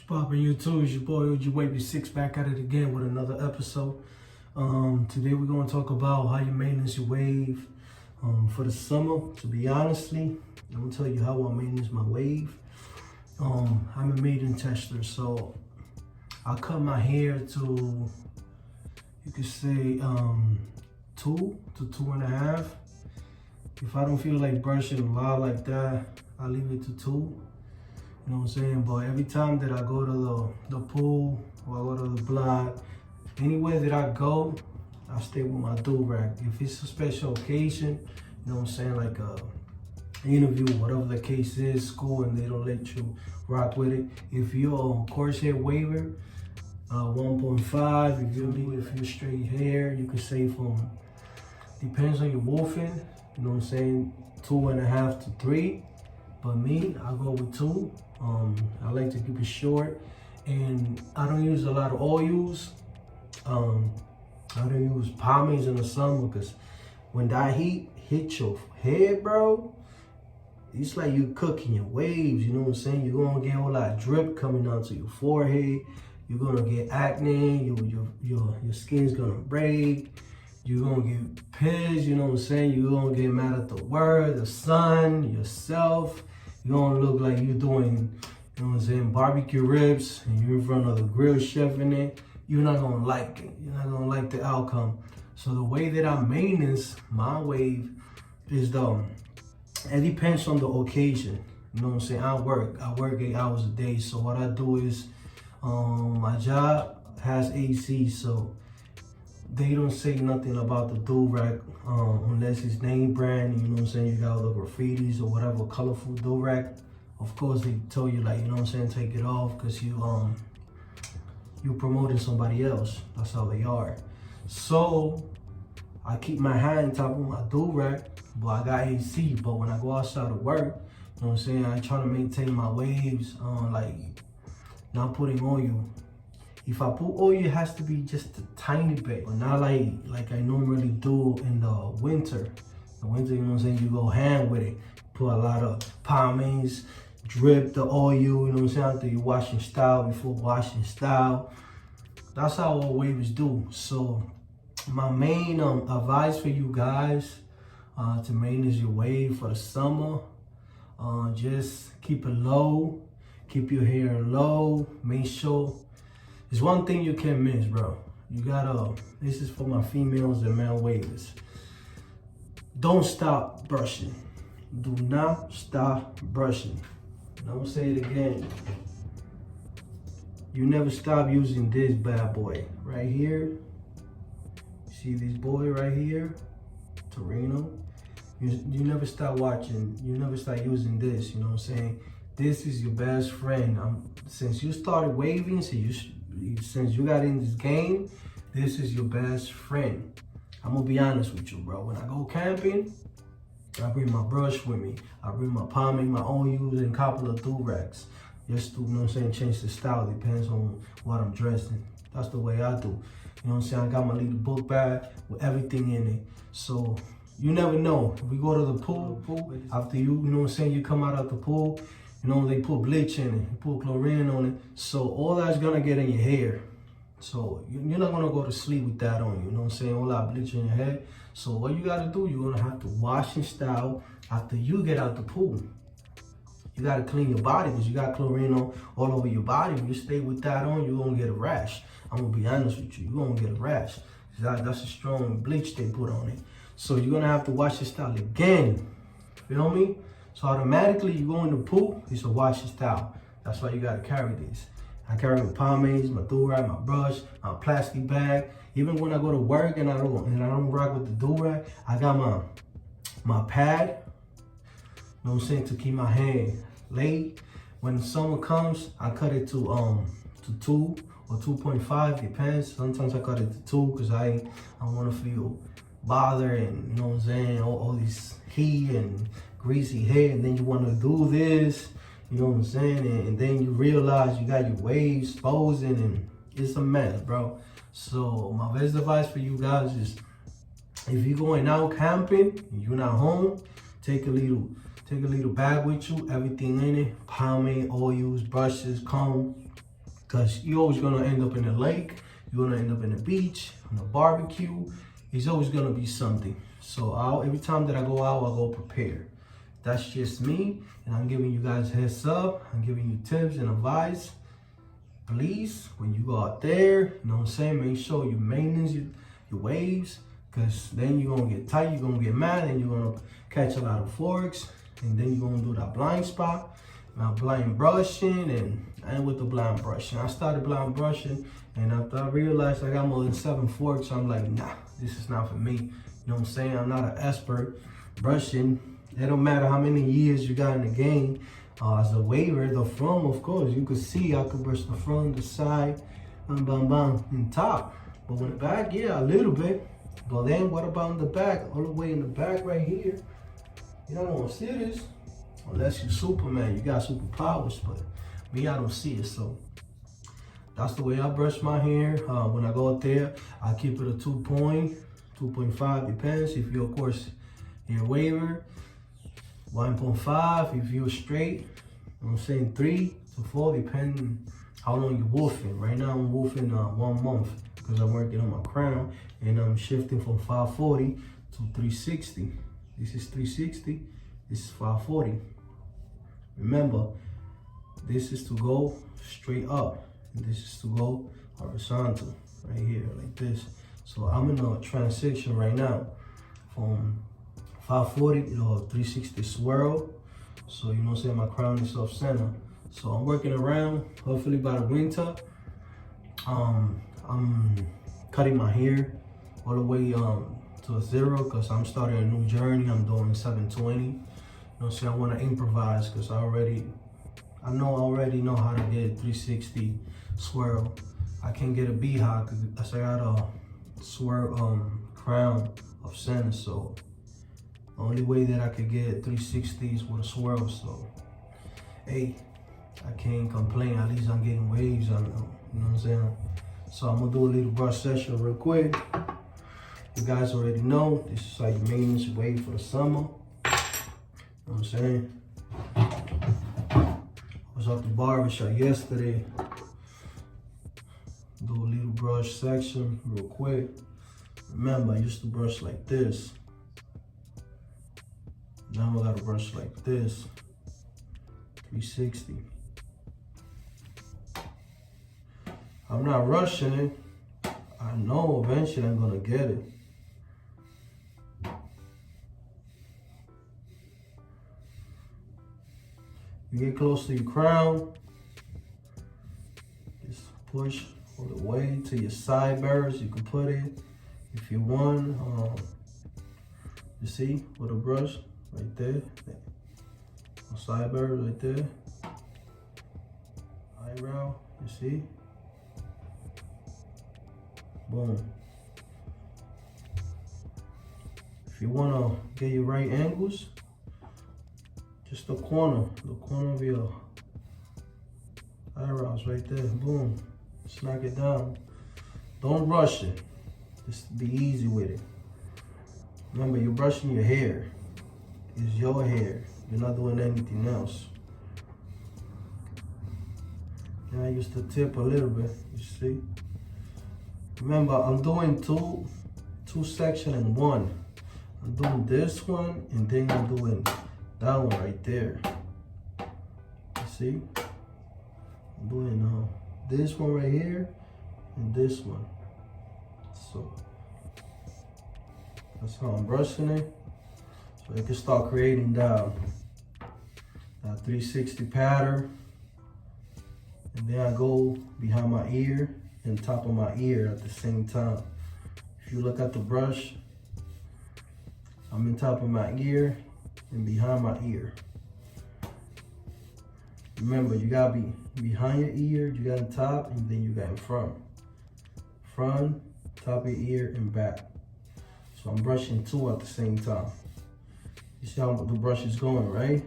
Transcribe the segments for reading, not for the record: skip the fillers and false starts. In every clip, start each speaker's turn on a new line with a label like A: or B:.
A: Poppin' YouTube, it's your boy wavebrush back at it again with another episode. Today we're gonna talk about how you maintenance your wave for the summer. To be honestly, I'm gonna tell you how I maintenance my wave. I'm a maiden tester, so I cut my hair to, you could say 2 to 2.5. If I don't feel like brushing a lot like that, I leave it to 2. You know what I'm saying? But every time that I go to the pool or I go to the block, anywhere that I go, I stay with my do-rag. If it's a special occasion, you know what I'm saying, like a interview, whatever the case is, school, and they don't let you rock with it. If you're a coarse hair waver, 1.5, if you're straight hair, you can say from, depends on your wolfing, you know what I'm saying, 2.5 to 3. But me, I go with 2. I like to keep it short, and I don't use a lot of oils. I don't use pomades in the summer because when that heat hits your head, bro, it's like you cooking your waves. You know what I'm saying? You're gonna get a whole lot of drip coming onto your forehead. You're gonna get acne. Your skin's gonna break. You're gonna get pissed. You know what I'm saying? You're gonna get mad at the world, the sun, yourself. You're gonna look like you're doing, you know what I'm saying, barbecue ribs, and you're in front of the grill chef in it. You're not gonna like it. You're not gonna like the outcome. So the way that I maintenance my wave is it depends on the occasion. You know what I'm saying? I work 8 hours a day. So what I do is, my job has AC, so they don't say nothing about the do-rag unless it's name brand. You know what I'm saying? You got all the graffitis or whatever, colorful do-rag. Of course, they tell you, like, you know what I'm saying, take it off because you're promoting somebody else. That's how they are. So I keep my hand on top of my do-rag, but I got AC. But when I go outside to work, you know what I'm saying, I try to maintain my waves like not putting oil. If I put oil, it has to be just a tiny bit, but not like I normally do in the winter. The winter, you know what I'm saying, you go ham with it. Put a lot of pomades, drip the oil, you know what I'm saying, after you washing style, before washing style. That's how all wavers do. So my main advice for you guys to maintenance your wave for the summer, just keep it low, keep your hair low, make sure. There's one thing you can't miss, bro. You gotta, this is for my females and male wavers. Don't stop brushing. Do not stop brushing. Don't say it again. You never stop using this bad boy right here. See this boy right here? Torino. You never stop watching. You never stop using this, you know what I'm saying? This is your best friend. Since you started waving, since you got in this game, this is your best friend. I'm gonna be honest with you, bro. When I go camping, I bring my brush with me. I bring my pomade, my oils, and a couple of do-rags. Just to, you know what I'm saying, change the style. Depends on what I'm dressed in. That's the way I do. You know what I'm saying? I got my little book bag with everything in it. So you never know. If we go to the pool, after you know what I'm saying, you come out of the pool, you know, they put bleach in it, you put chlorine on it. So all that's gonna get in your hair. So you're not gonna go to sleep with that on you, you know what I'm saying? All that bleach in your head. So what you gotta do, you're gonna have to wash and style after you get out the pool. You gotta clean your body because you got chlorine all over your body. If you stay with that on, you're gonna get a rash. I'm gonna be honest with you, you're gonna get a rash. That's a strong bleach they put on it. So you're gonna have to wash your style again, feel me? So automatically you go in the pool, it's a wash and style. That's why you gotta carry this. I carry my pomades, my do-rag, my brush, my plastic bag. Even when I go to work and I don't rock with the do-rag, I got my pad, you know what I'm saying, to keep my hand laid. When the summer comes, I cut it to 2 or 2.5, depends. Sometimes I cut it to 2 because I wanna feel bothered and, you know what I'm saying, all this heat and greasy hair, and then you want to do this, you know what I'm saying, and then you realize you got your waves exposing, and it's a mess, bro. So my best advice for you guys is, if you're going out camping and you're not home, take a little bag with you, everything in it, pomade, oils, brushes, comb, Because you're always gonna end up in a lake, you're gonna end up in a beach, on a barbecue. It's always gonna be something. So every time that I go out, I go prepared. That's just me, and I'm giving you guys a heads up. I'm giving you tips and advice. Please, when you go out there, you know what I'm saying, make sure you maintenance your waves, because then you're gonna get tight, you're gonna get mad, and you're gonna catch a lot of forks, and then you're gonna do that blind spot. Now blind brushing, and with the blind brushing. I started blind brushing, and after I realized I got more than 7 forks, I'm like, nah, this is not for me. You know what I'm saying? I'm not an expert brushing. It don't matter how many years you got in the game. As a waver, the front, of course, you could see I could brush the front, the side, and top. But with the back, yeah, a little bit. But then what about in the back? All the way in the back right here. You don't want to see this. Unless you're Superman, you got superpowers, but me, I don't see it. So that's the way I brush my hair. When I go out there, I keep it a 2.5, depends. If you, of course, you're a waver, 1.5 if you're straight. I'm saying 3 to 4, depending how long you're wolfing. Right now I'm wolfing 1 month because I'm working on my crown, and I'm shifting from 540 to 360. This is 360, this is 540. Remember, this is to go straight up, and this is to go horizontal, right here, like this. So I'm in a transition right now from 540 to 360 swirl. So, you know what I'm saying, my crown is off center. So I'm working around, hopefully by the winter, I'm cutting my hair all the way to a 0, because I'm starting a new journey. I'm doing 720. You know what I'm saying? I want to improvise, because I already know how to get 360 swirl. I can't get a beehive because I got a swirl crown of center. So the only way that I could get 360 is with a swirl. So hey, I can't complain. At least I'm getting waves on them. You know what I'm saying? So I'm gonna do a little brush session real quick. You guys already know this is like the maintenance wave for the summer. You know what I'm saying? I was at the barbershop yesterday. Do a little brush section real quick. Remember, I used to brush like this. Now I gotta brush like this. 360. I'm not rushing it. I know eventually I'm gonna get it. You get close to your crown, just push all the way to your sideburns. You can put it if you want. You see with a brush right there, sideburns right there, eyebrow. You see, boom. If you wanna get your right angles, just the corner of your eyebrows right there, boom. Just knock it down. Don't rush it. Just be easy with it. Remember, you're brushing your hair. It's your hair. You're not doing anything else. And I used to tip a little bit, you see. Remember, I'm doing two sections in one. I'm doing this one, and then I'm doing that one right there. You see? I'm doing this one right here and this one. So that's how I'm brushing it. So you can start creating that 360 pattern. And then I go behind my ear and top of my ear at the same time. If you look at the brush, I'm in top of my ear and behind my ear. Remember, you gotta be behind your ear, you got on top, and then you got in front. Front, top of your ear, and back. So I'm brushing 2 at the same time. You see how the brush is going, right?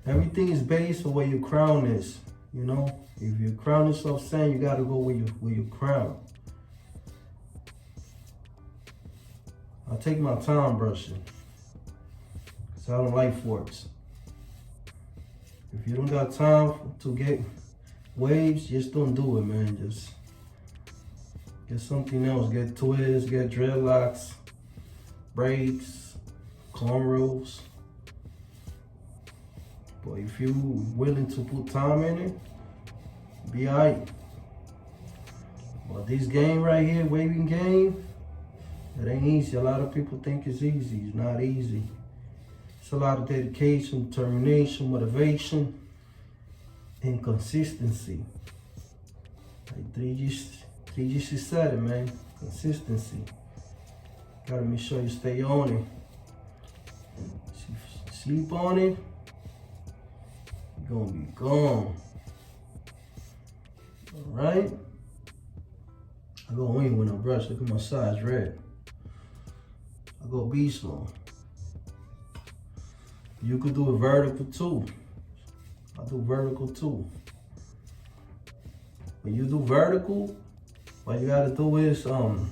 A: Everything is based on where your crown is, you know? If your crown is off center, you gotta go where your crown. I take my time brushing, because I don't like forks. If you don't got time to get waves, just don't do it, man. Just get something else. Get twists, get dreadlocks, braids, cornrows. But if you willing to put time in it, be alright. But this game right here, waving game, it ain't easy. A lot of people think it's easy. It's not easy. It's a lot of dedication, determination, motivation, and consistency. Like 3G said it, man. Consistency. Gotta make sure you stay on it. If you sleep on it, you're gonna be gone. Alright? I go in when I brush. Look at my size, red. I go beast mode. You could do it vertical too. I do vertical too. When you do vertical, what you gotta do is don't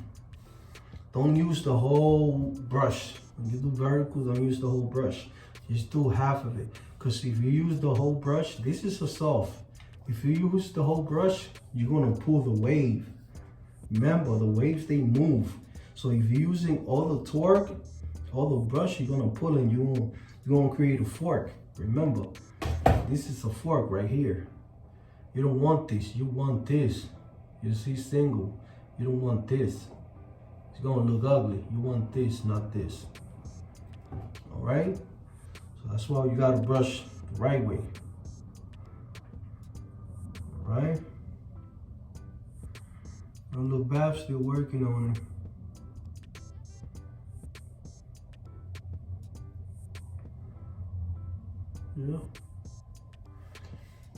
A: use the whole brush. When you do vertical, don't use the whole brush. Just do half of it. Cause if you use the whole brush, this is a soft. If you use the whole brush, you're gonna pull the wave. Remember, the waves, they move. So if you're using all the torque, all the brush, you're gonna pull and you're gonna create a fork. Remember, this is a fork right here. You don't want this, you want this. You see, single, you don't want this. It's gonna look ugly. You want this, not this. All right? So that's why you gotta brush the right way. All right? Don't look back, still working on it. Yeah.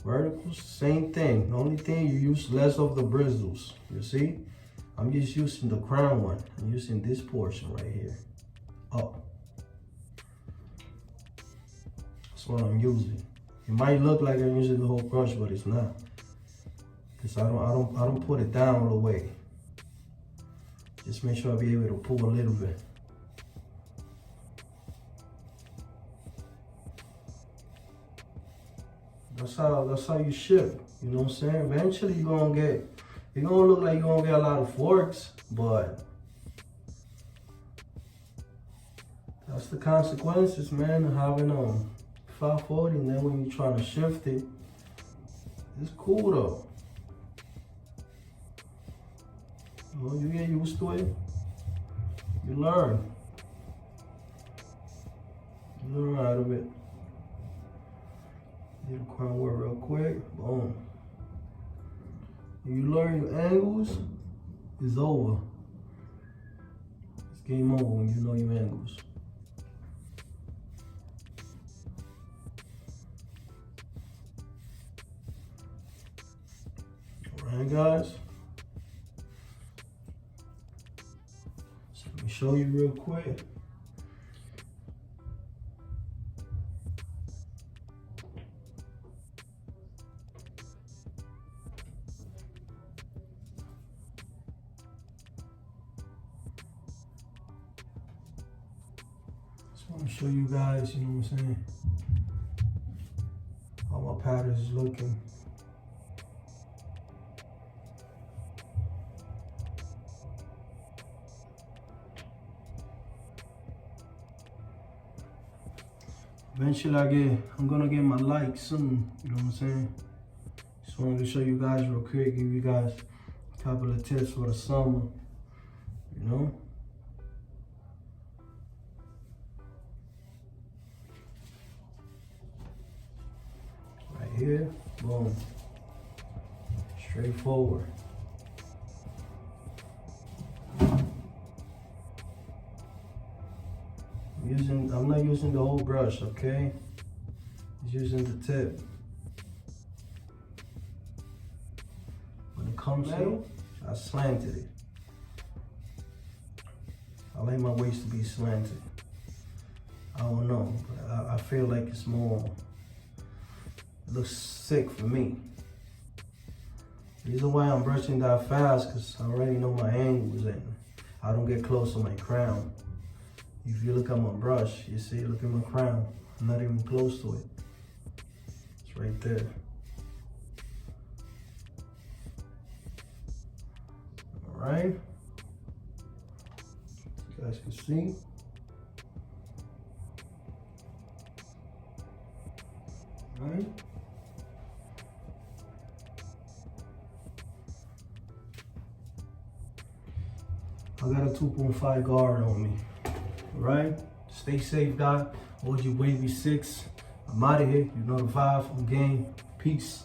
A: Verticals, same thing. The only thing, you use less of the bristles. You see? I'm just using the crown one. I'm using this portion right here. Up. That's what I'm using. It might look like I'm using the whole brush, but it's not. Cause I don't put it down all the way. Just make sure I be able to pull a little bit. That's how you ship. You know what I'm saying? Eventually you're gonna look like you're gonna get a lot of forks, but that's the consequences, man, of having 540, and then when you're trying to shift it, it's cool though. Well, you get used to it, you learn. You learn out of it. Get the crown work real quick, boom. If you learn your angles, it's over. It's game over when you know your angles. All right, guys. So let me show you real quick. I want to show you guys, you know what I'm saying, how my pattern is looking. Eventually I'm gonna get my light soon, you know what I'm saying. Just wanted to show you guys real quick, give you guys a couple of tips for the summer, you know. Here, boom, straightforward. I'm not using the whole brush, okay? Just using the tip. When it comes out, I slanted it. I like my waist to be slanted. I don't know, but I feel like it's more. It looks sick for me. The reason why I'm brushing that fast, because I already know my angles and I don't get close to my crown. If you look at my brush, you see, look at my crown. I'm not even close to it. It's right there. All right. You guys can see. All right. I got a 2.5 guard on me. All right. Stay safe, guys. OG Wavy 6. I'm out of here. You know the vibe. I'm game. Peace.